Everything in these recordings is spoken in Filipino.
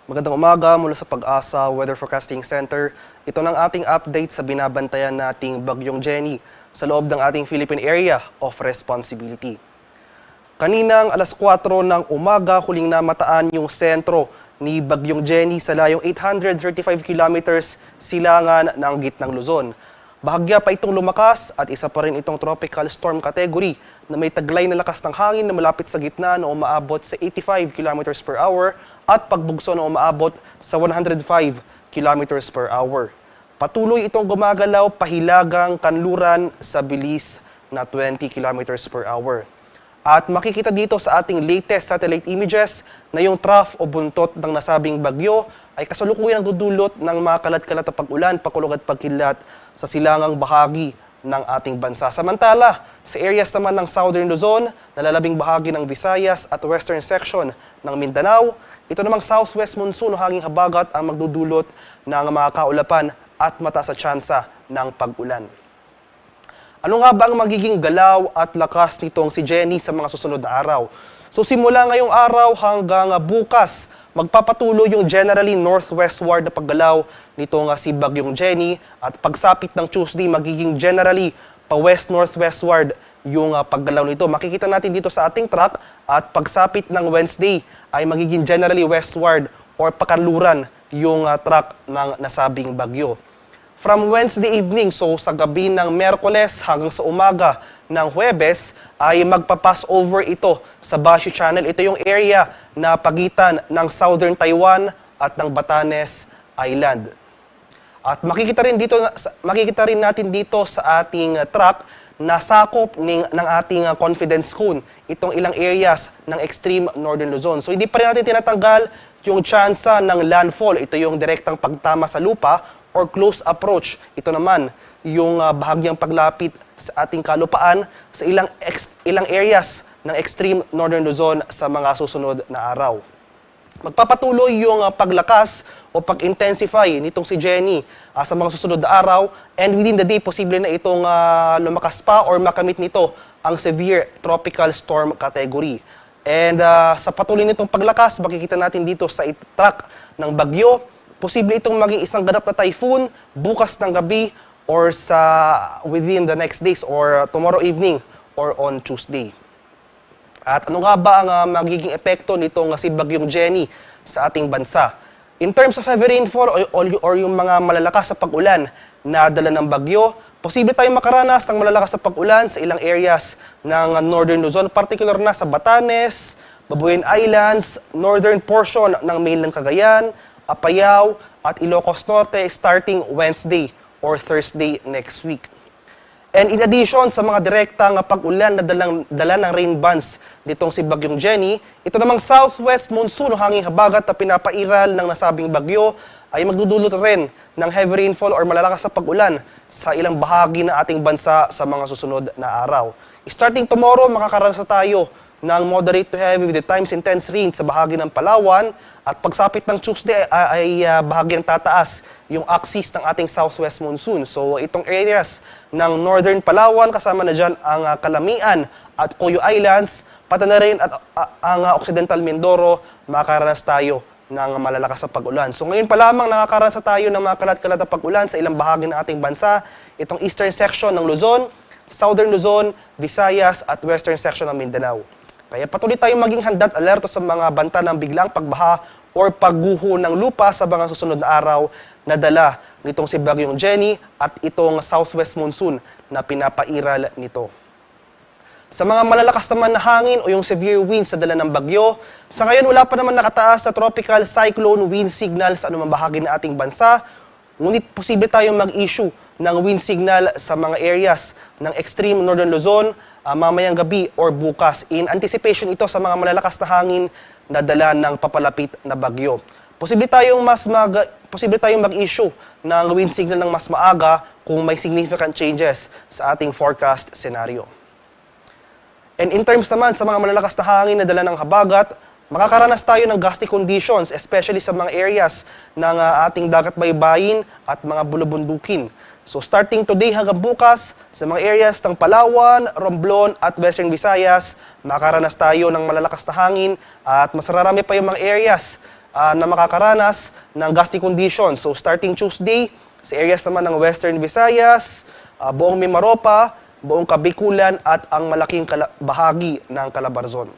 Magandang umaga mula sa Pag-asa Weather Forecasting Center. Ito ng ating update sa binabantayan nating Bagyong Jenny sa loob ng ating Philippine Area of Responsibility. Kaninang alas 4 ng umaga, huling namataan yung sentro ni Bagyong Jenny sa layong 835 kilometers silangan ng gitnang Luzon. Bahagya pa itong lumakas at isa pa rin itong tropical storm category na may taglay na lakas ng hangin na malapit sa gitna na umaabot sa 85 kilometers per hour at pagbugso na umaabot sa 105 kilometers per hour. Patuloy itong gumagalaw pahilagang kanluran sa bilis na 20 kilometers per hour. At makikita dito sa ating latest satellite images na yung trough o buntot ng nasabing bagyo ay kasalukuyang nagdudulot ng mga kalat-kalat na pag-ulan, pakulog at pagkilat sa silangang bahagi ng ating bansa. Samantala, sa areas naman ng Southern Luzon, nalalabing bahagi ng Visayas at Western section ng Mindanao, ito namang southwest monsoon o hanging habagat ang magdudulot ng mga kaulapan at mataas sa tsansa ng pag-ulan. Ano nga ba ang magiging galaw at lakas nitong si Jenny sa mga susunod na araw? So simula ngayong araw hanggang bukas, magpapatuloy yung generally northwestward na paggalaw nitong si Bagyong Jenny at pagsapit ng Tuesday, magiging generally pa-west-northwestward yung paggalaw nito. Makikita natin dito sa ating track at pagsapit ng Wednesday ay magiging generally westward or pakanluran yung track ng nasabing bagyo. From Wednesday evening, so sa gabi ng Miyerkules hanggang sa umaga ng Huwebes, ay magpapass over ito sa Bashi Channel. Ito yung area na pagitan ng Southern Taiwan at ng Batanes Island. At makikita rin natin dito sa ating track na sakop ng ating confidence cone itong ilang areas ng extreme northern Luzon. So hindi pa rin natin tinatanggal yung tsansa ng landfall. Ito yung direktang pagtama sa lupa or close approach. Ito naman yung bahagyang paglapit sa ating kalupaan sa ilang areas ng extreme northern Luzon sa mga susunod na araw. Magpapatuloy yung paglakas o pag-intensify nitong si Jenny sa mga susunod na araw, and within the day, posible na itong lumakas pa or makamit nito ang severe tropical storm category. And sa patuloy nitong paglakas, makikita natin dito sa track ng bagyo, posible itong maging isang ganap na typhoon bukas ng gabi or sa within the next days or tomorrow evening or on Tuesday. At ano nga ba ang magiging epekto nitong si Bagyong Jenny sa ating bansa? In terms of heavy rainfall or yung mga malalakas sa pag-ulan na dala ng bagyo, posible tayong makaranas ng malalakas sa pag-ulan sa ilang areas ng Northern Luzon, particular na sa Batanes, Babuyan Islands, northern portion ng mainland Cagayan, Apayao at Ilocos Norte starting Wednesday or Thursday next week. And in addition sa mga direktang pag-ulan na dala ng rain bands nitong si Bagyong Jenny, ito namang southwest monsoon o hanging habagat na pinapairal ng nasabing bagyo ay magdudulot rin ng heavy rainfall or malalakas sa pag-ulan sa ilang bahagi ng ating bansa sa mga susunod na araw. Starting tomorrow, makakaranas tayo ng moderate to heavy with the times intense rain sa bahagi ng Palawan at pagsapit ng Tuesday ay bahagyang tataas yung axis ng ating southwest monsoon. So itong areas ng northern Palawan, kasama na dyan ang Calamian at Coyo Islands, pati na rin at ang Occidental Mindoro, makakaranas tayo ng malalakas na pag-ulan. So ngayon pa lamang nakakaranas tayo ng mga kalat-kalat na pag-ulan sa ilang bahagi ng ating bansa, itong eastern section ng Luzon, southern Luzon, Visayas at western section ng Mindanao. Kaya patuloy tayong maging handa at alerto sa mga banta ng biglang pagbaha or pagguho ng lupa sa mga susunod na araw na dala nitong si Bagyong Jenny at itong southwest monsoon na pinapairal nito. Sa mga malalakas naman na hangin o yung severe winds sa dala ng bagyo, sa ngayon wala pa naman nakataas sa tropical cyclone wind signal sa anumang bahagi ng ating bansa, ngunit posible tayong mag-issue ng wind signal sa mga areas ng extreme northern Luzon mamayang gabi or bukas. In anticipation ito sa mga malalakas na hangin na dala ng papalapit na bagyo. Posible tayong mag-issue ng wind signal ng mas maaga kung may significant changes sa ating forecast scenario. And in terms naman sa mga malalakas na hangin na dala ng habagat, makakaranas tayo ng gusty conditions, especially sa mga areas ng ating dagat baybayin at mga bulubundukin. So starting today hanggang bukas, sa mga areas ng Palawan, Romblon at Western Visayas, makakaranas tayo ng malalakas na hangin at mas rarami pa yung mga areas na makakaranas ng gusty conditions. So starting Tuesday, sa areas naman ng Western Visayas, buong Mimaropa, buong Kabikulan at ang malaking bahagi ng Calabarzon.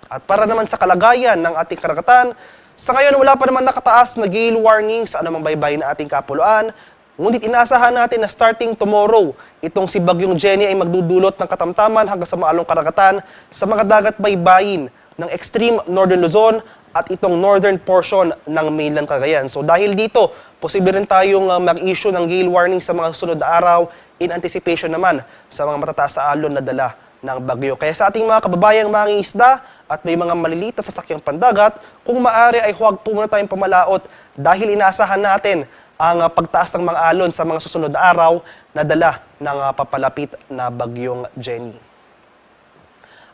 At para naman sa kalagayan ng ating karagatan, sa ngayon wala pa naman nakataas na gale warning sa anumang baybayin na ating kapuluan. Ngunit inaasahan natin na starting tomorrow, itong si Bagyong Jenny ay magdudulot ng katamtaman hanggang sa maalong karagatan sa mga dagat baybayin ng extreme northern Luzon at itong northern portion ng mainland Cagayan. So dahil dito, posible rin tayong mag-issue ng gale warning sa mga susunod na araw in anticipation naman sa mga matataas na alon na dala ng bagyo. Kaya sa ating mga kababayang mangingisda at may mga maliliit na sasakyang pandagat, kung maaari ay huwag po muna tayong pamalaot dahil inaasahan natin ang pagtaas ng mga alon sa mga susunod na araw na dala ng papalapit na Bagyong Jenny.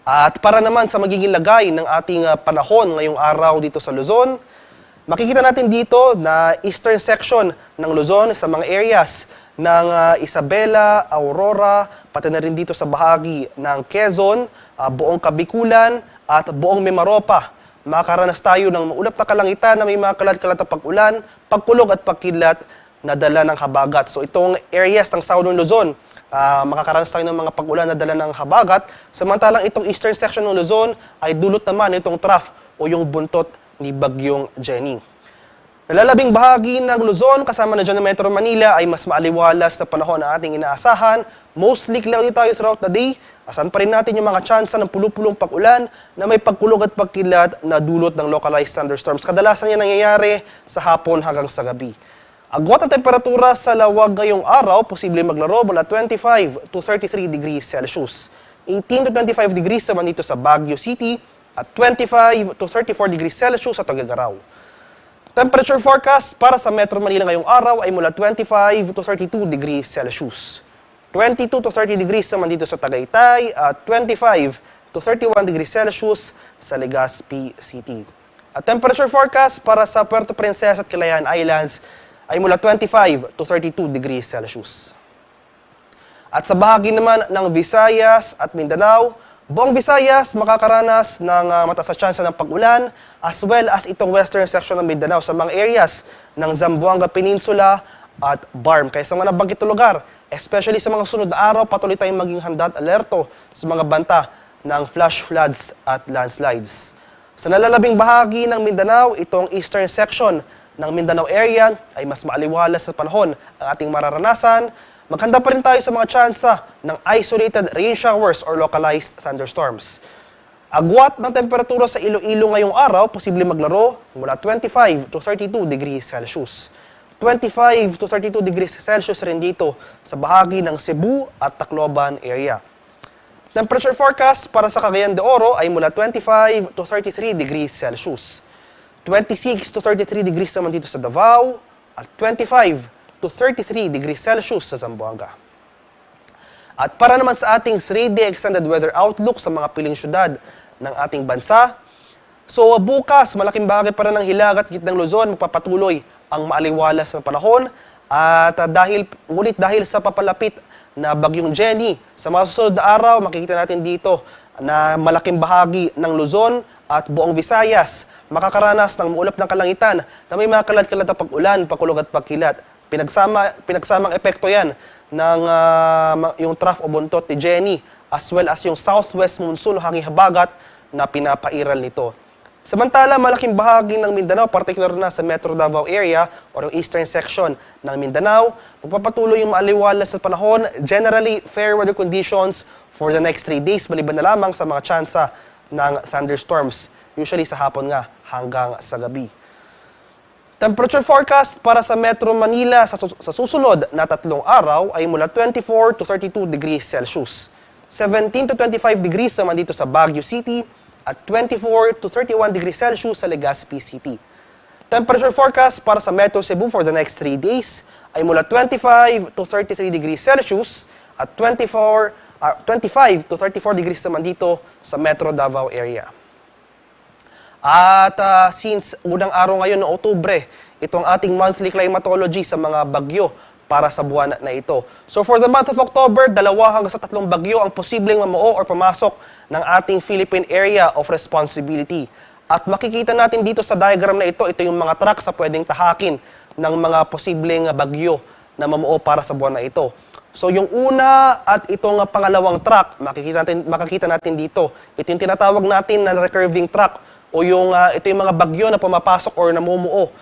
At para naman sa magiging lagay ng ating panahon ngayong araw dito sa Luzon, makikita natin dito na eastern section ng Luzon sa mga areas ng Isabela, Aurora, pati na rin dito sa bahagi ng Quezon, buong Kabikulan at buong Mimaropa. Makakaranas tayo ng maulap na kalangitan na may mga kalat-kalat na pag-ulan, pagkulog at pagkilat na dala ng habagat. So itong areas ng Southern Luzon, makakaranas tayo ng mga pag-ulan na dala ng habagat. Samantalang itong eastern section ng Luzon ay dulot naman itong trough o yung buntot ni Bagyong Jenny. Nalalabing bahagi ng Luzon kasama na dyan ng Metro Manila ay mas maaliwalas na panahon na ating inaasahan. Mostly cloudy tayo throughout the day. Asan pa rin natin yung mga tsansa ng pulupulong pag-ulan na may pagkulog at pagkilat na dulot ng localized thunderstorms. Kadalasan yan nangyayari sa hapon hanggang sa gabi. Agwat ang temperatura sa lawag ngayong araw, posible maglaro mula 25 to 33 degrees Celsius. 18 to 25 degrees naman dito sa Baguio City at 25 to 34 degrees Celsius sa Tuguegarao. Temperature forecast para sa Metro Manila ngayong araw ay mula 25 to 32 degrees Celsius. 22 to 30 degrees naman dito sa Tagaytay at 25 to 31 degrees Celsius sa Legazpi City. At temperature forecast para sa Puerto Princesa at Calayan Islands ay mula 25 to 32 degrees Celsius. At sa bahagi naman ng Visayas at Mindanao, buong Visayas makakaranas ng mataas na tsansa ng pag-ulan as well as itong western section ng Mindanao sa mga areas ng Zamboanga Peninsula at Barm. Kaya sa mga nabanggit na lugar, especially sa mga sunod na araw, patuloy tayong maging handa at alerto sa mga banta ng flash floods at landslides. Sa nalalabing bahagi ng Mindanao, itong eastern section ng Mindanao area ay mas maaliwalas sa panahon ang ating mararanasan. Maghanda pa rin tayo sa mga tsansa ng isolated rain showers or localized thunderstorms. Agwat ng temperatura sa Iloilo ngayong araw, posible maglaro mula 25 to 32 degrees Celsius. 25 to 32 degrees Celsius rin dito sa bahagi ng Cebu at Tacloban area. Temperature forecast para sa Cagayan de Oro ay mula 25 to 33 degrees Celsius. 26 to 33 degrees naman dito sa Davao at 25 to 33 degrees Celsius sa Zamboanga. At para naman sa ating 3-day extended weather outlook sa mga piling syudad ng ating bansa, so bukas malaking bahagi para ng Hilagat at Gitnang Luzon magpapatuloy ang maaliwalas na panahon at ngunit dahil sa papalapit na Bagyong Jenny, sa mga susunod na araw makikita natin dito na malaking bahagi ng Luzon at buong Visayas makakaranas ng maulap ng kalangitan na may mga kalat-kalat na pag-ulan, pagkulog at pagkilat. Pinagsamang epekto yan ng yung trough o buntot ni Jenny as well as yung southwest monsoon o hanging habagat na pinapairal nito. Samantala, malaking bahagi ng Mindanao, particular na sa Metro Davao area o yung eastern section ng Mindanao, magpapatuloy yung maaliwalas sa panahon, generally fair weather conditions for the next 3 days, maliban na lamang sa mga tsansa ng thunderstorms, usually sa hapon nga hanggang sa gabi. Temperature forecast para sa Metro Manila sa susunod na 3 araw ay mula 24 to 32 degrees Celsius. 17 to 25 degrees naman dito sa Baguio City at 24 to 31 degrees Celsius sa Legazpi City. Temperature forecast para sa Metro Cebu for the next 3 days ay mula 25 to 33 degrees Celsius at 25 to 34 degrees naman dito sa Metro Davao area. At since unang araw ngayon ng Oktubre, itong ating monthly climatology sa mga bagyo para sa buwan na ito. So for the month of October, 2 hanggang sa 3 bagyo ang posibleng mamuo or pumasok ng ating Philippine Area of Responsibility. At makikita natin dito sa diagram na ito yung mga tracks sa pwedeng tahakin ng mga posibleng bagyo na mamuo para sa buwan na ito. So yung una at itong pangalawang track, makikita natin dito. Ito yung tinatawag natin na recurving track o ito yung mga bagyo na pumapasok or namumuo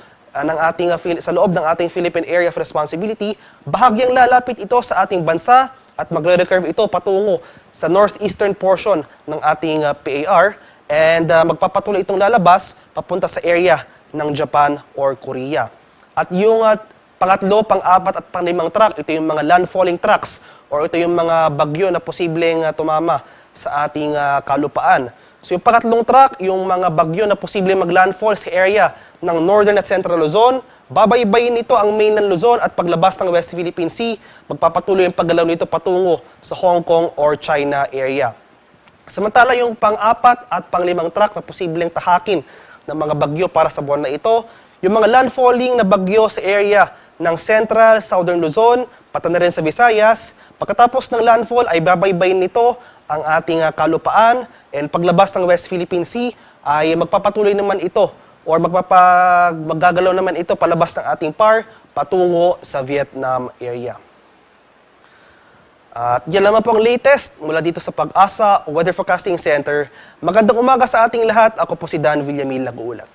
sa loob ng ating Philippine Area of Responsibility. Bahagyang lalapit ito sa ating bansa at magre-recurve ito patungo sa northeastern portion ng ating PAR. And magpapatuloy itong lalabas papunta sa area ng Japan or Korea. At yung pangatlo, pang-apat at pang-limang track, ito yung mga landfalling tracks or ito yung mga bagyo na posibleng tumama sa ating kalupaan. So yung pangatlong track, yung mga bagyo na posibleng mag-landfall sa area ng Northern at Central Luzon, babaybayin nito ang mainland Luzon at paglabas ng West Philippine Sea, magpapatuloy ang paggalaw nito patungo sa Hong Kong or China area. Samantala yung pang-apat at pang-limang track na posibleng tahakin ng mga bagyo para sa buwan na ito, yung mga landfalling na bagyo sa area ng Central, Southern Luzon, pati na rin sa Visayas. Pagkatapos ng landfall ay babaybayin nito ang ating kalupaan, and paglabas ng West Philippine Sea ay magpapatuloy naman ito or maggagalaw naman ito palabas ng ating PAR patungo sa Vietnam area. At yan naman po ang latest mula dito sa Pag-asa Weather Forecasting Center. Magandang umaga sa ating lahat. Ako po si Dan Villamil Laguulat.